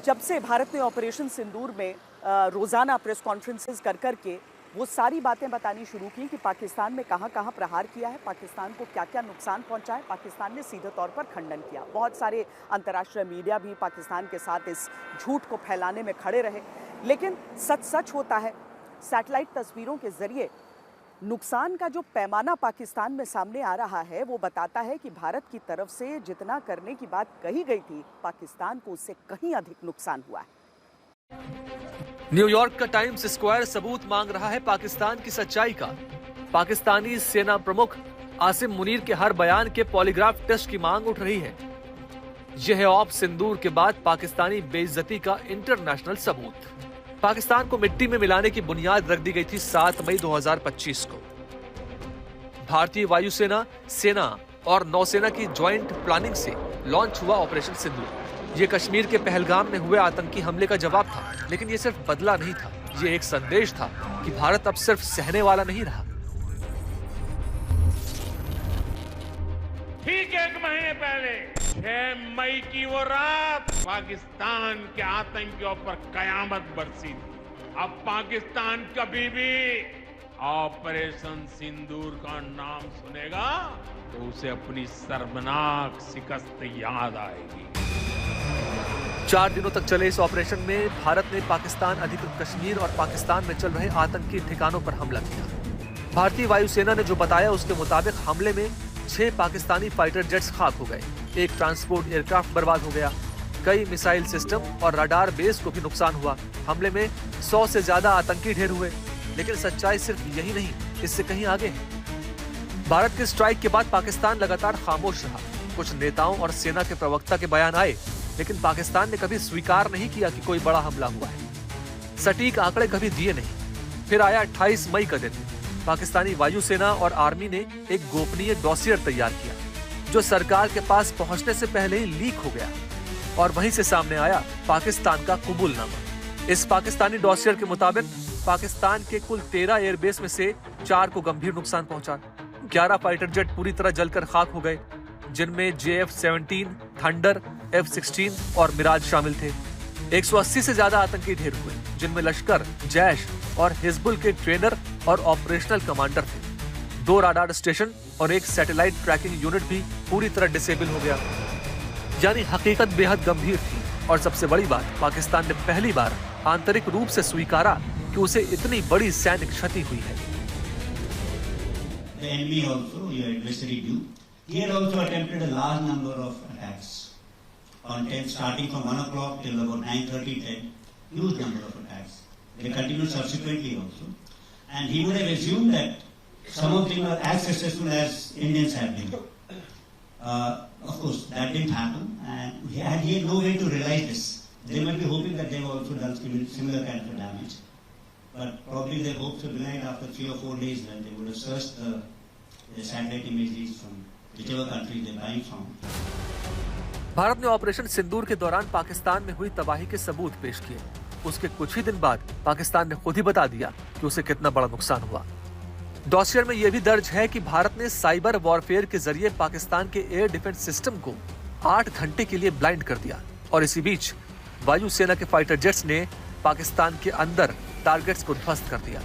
जब से भारत ने ऑपरेशन सिंदूर में रोज़ाना प्रेस कॉन्फ्रेंसेस कर के वो सारी बातें बतानी शुरू की कि पाकिस्तान में कहाँ कहाँ प्रहार किया है, पाकिस्तान को क्या क्या नुकसान पहुंचा है, पाकिस्तान ने सीधे तौर पर खंडन किया। बहुत सारे अंतर्राष्ट्रीय मीडिया भी पाकिस्तान के साथ इस झूठ को फैलाने में खड़े रहे, लेकिन सच सच होता है। सैटेलाइट तस्वीरों के जरिए नुकसान का जो पैमाना पाकिस्तान में सामने आ रहा है वो बताता है कि भारत की तरफ से जितना करने की बात कही गई थी, पाकिस्तान को उससे कहीं अधिक नुकसान हुआ है। न्यूयॉर्क का टाइम्स स्क्वायर सबूत मांग रहा है पाकिस्तान की सच्चाई का। पाकिस्तानी सेना प्रमुख आसिम मुनीर के हर बयान के पॉलीग्राफ टेस्ट की मांग उठ रही है। यह है ऑप सिंदूर के बाद पाकिस्तानी बेइज्जती का इंटरनेशनल सबूत। पाकिस्तान को मिट्टी में मिलाने की बुनियाद रख दी गई थी 7 मई 2025 को। भारतीय वायुसेना, सेना और नौसेना की ज्वाइंट प्लानिंग से लॉन्च हुआ ऑपरेशन सिंदूर। ये कश्मीर के पहलगाम में हुए आतंकी हमले का जवाब था, लेकिन ये सिर्फ बदला नहीं था, ये एक संदेश था कि भारत अब सिर्फ सहने वाला नहीं रहा। ठीक 1 महीने पहले 6 मई की वो रात पाकिस्तान के आतंकियों पर कयामत बरसी थी। अब पाकिस्तान कभी भी ऑपरेशन सिंदूर का नाम सुनेगा तो उसे अपनी शर्मनाक शिकस्त याद आएगी। 4 दिनों तक चले इस ऑपरेशन में भारत ने पाकिस्तान अधिकृत कश्मीर और पाकिस्तान में चल रहे आतंकी ठिकानों पर हमला किया। भारतीय वायुसेना ने जो बताया उसके मुताबिक हमले में 6 पाकिस्तानी फाइटर जेट्स खाक हो गए, एक ट्रांसपोर्ट एयरक्राफ्ट बर्बाद हो गया, कई मिसाइल सिस्टम और रडार बेस को भी नुकसान हुआ। हमले में 100 से ज्यादा आतंकी ढेर हुए, लेकिन सच्चाई सिर्फ यही नहीं, इससे कहीं आगे है। भारत के स्ट्राइक के बाद पाकिस्तान लगातार खामोश रहा। कुछ नेताओं और सेना के प्रवक्ता के बयान आए, लेकिन पाकिस्तान ने कभी स्वीकार नहीं किया कि कोई बड़ा हमला हुआ है। सटीक आंकड़े कभी दिए नहीं। फिर आया 28 मई का दिन। पाकिस्तानी वायुसेना और आर्मी ने एक गोपनीय डॉसियर तैयार किया, जो सरकार के पास पहुंचने से पहले ही लीक हो गया, और वहीं से सामने आया पाकिस्तान का कबूलनामा। इस पाकिस्तानी डॉसियर के मुताबिक पाकिस्तान के कुल 13 एयरबेस में से 4 को गंभीर नुकसान पहुंचा। 11 फाइटर जेट पूरी तरह जलकर खाक हो गए, जिनमें JF-17, थंडर, F-16 और मिराज शामिल थे। 180 से ज्यादा आतंकी ढेर हुए, जिनमें लश्कर, जैश और हिजबुल के ट्रेनर और ऑपरेशनल कमांडर थे। 2 राडार स्टेशन और एक सैटेलाइट ट्रैकिंग यूनिट भी पूरी तरह डिसेबल हो गया। यानी हकीकत बेहद गंभीर थी, और सबसे बड़ी बात, पाकिस्तान ने पहली बार आंतरिक रूप से स्वीकारा कि उसे इतनी बड़ी सैनिक क्षति हुई है। The enemy also, your adversary do, he had also attempted a large number of attacks on 10, starting from 1 o'clock till about 9:30, 10, huge number of attacks. They continued subsequently also, and he would have assumed that some of them were as successful as Indians have been. Of course, that didn't happen, and he had no way to realize this. They might be hoping that they have also done similar kind of damage, but probably their hopes were belied after 3 or 4 days when they would have searched the satellite images from whichever country they're buying from. Bharat ने operation सिंदूर के दौरान पाकिस्तान में हुई तबाही के सबूत पेश किए। उसके कुछ ही दिन बाद पाकिस्तान ने खुद ही बता दिया कि उसे कितना बड़ा नुकसान हुआ। डॉसियर में यह भी दर्ज है कि भारत ने साइबर वॉरफेयर के जरिए पाकिस्तान के एयर डिफेंस सिस्टम को 8 घंटे के लिए ब्लाइंड कर दिया, और इसी बीच वायुसेना के फाइटर जेट्स ने पाकिस्तान के अंदर टारगेट्स को ध्वस्त कर दिया।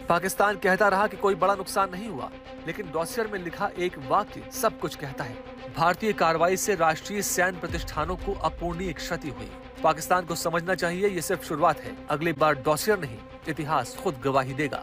पाकिस्तान कहता रहा कि कोई बड़ा नुकसान नहीं हुआ, लेकिन डॉसियर में लिखा एक वाक्य सब कुछ कहता है। भारतीय कार्रवाई से राष्ट्रीय सैन्य प्रतिष्ठानों को अपूरणीय क्षति हुई। पाकिस्तान को समझना चाहिए, ये सिर्फ शुरुआत है। अगली बार डॉसियर नहीं, इतिहास खुद गवाही देगा।